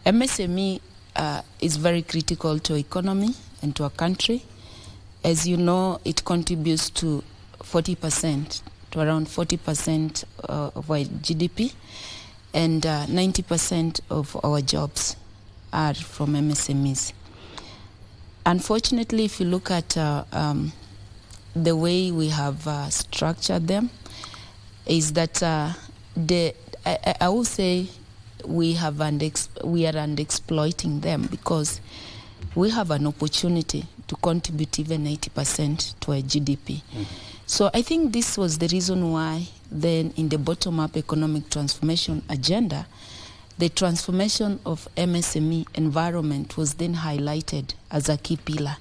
MSME is very critical to economy and to a country. As you know, it contributes to 40%, to around 40% of our GDP, and 90% of our jobs are from MSMEs. Unfortunately, if you look at the way we have structured them, is that I would say we are underexploiting them, because we have an opportunity to contribute even 80% to our GDP. So I think this was the reason why then in the bottom-up economic transformation agenda, the transformation of MSME environment was then highlighted as a key pillar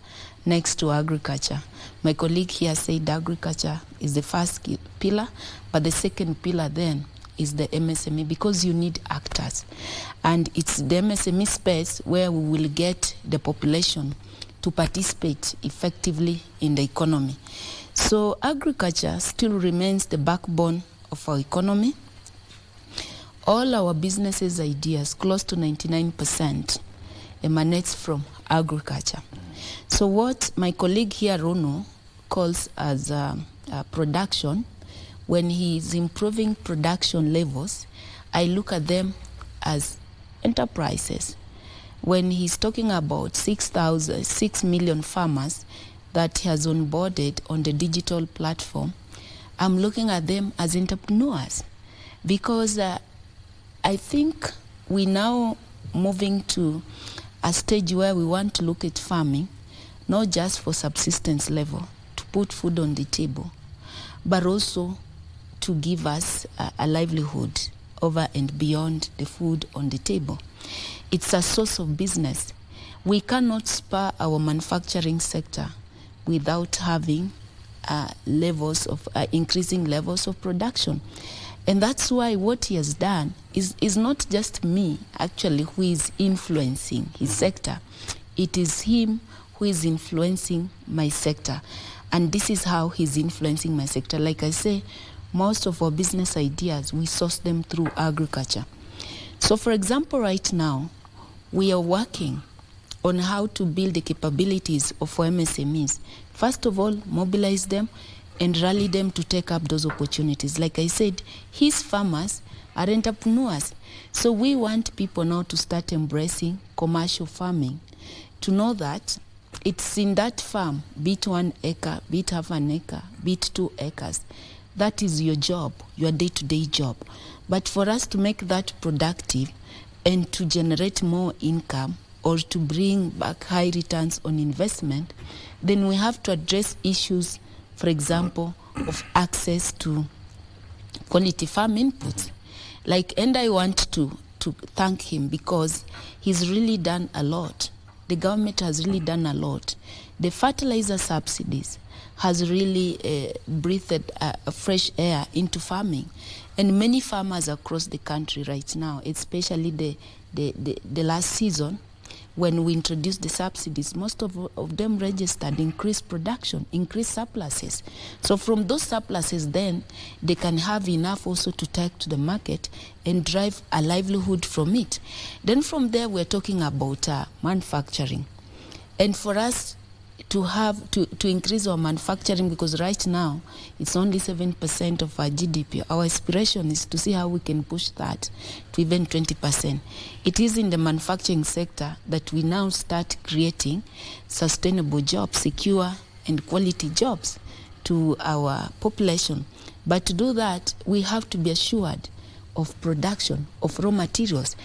next to agriculture. My colleague here said agriculture is the first key pillar, but the second pillar then is the MSME, because you need actors. And it's the MSME space where we will get the population to participate effectively in the economy. So agriculture still remains the backbone of our economy. All our businesses ideas, close to 99%, emanates from agriculture. So what my colleague here, Rono, calls as production, when he is improving production levels, I look at them as enterprises. When he's talking about 6 million farmers that he has onboarded on the digital platform, I'm looking at them as entrepreneurs, because I think we now moving to a stage where we want to look at farming, not just for subsistence level, to put food on the table, but also to give us a livelihood over and beyond the food on the table. It's a source of business. We cannot spur our manufacturing sector without having increasing levels of production. And that's why what he has done is not just me, actually, who is influencing his sector. It is him who is influencing my sector. And this is how he's influencing my sector. Like I say, most of our business ideas, we source them through agriculture. So for example, right now, we are working on how to build the capabilities of our MSMEs. First of all, mobilize them and rally them to take up those opportunities. Like I said, his farmers are entrepreneurs. So we want people now to start embracing commercial farming, to know that it's in that farm, be it 1 acre, be it half an acre, be it 2 acres. That is your job, your day-to-day job. But for us to make that productive and to generate more income or to bring back high returns on investment, then we have to address issues, for example, of access to quality farm inputs. And I want to thank him, because he's really done a lot. The government has really done a lot. The fertilizer subsidies has really breathed a fresh air into farming. And many farmers across the country right now, especially the last season, when we introduced the subsidies, most of them registered increased production, increased surpluses. So from those surpluses, then they can have enough also to take to the market and drive a livelihood from it. Then from there, we're talking about manufacturing. And for us to increase our manufacturing, because right now it's only 7% of our GDP. Our aspiration is to see how we can push that to even 20%. It is in the manufacturing sector that we now start creating sustainable jobs, secure and quality jobs to our population. But to do that, we have to be assured of production of raw materials.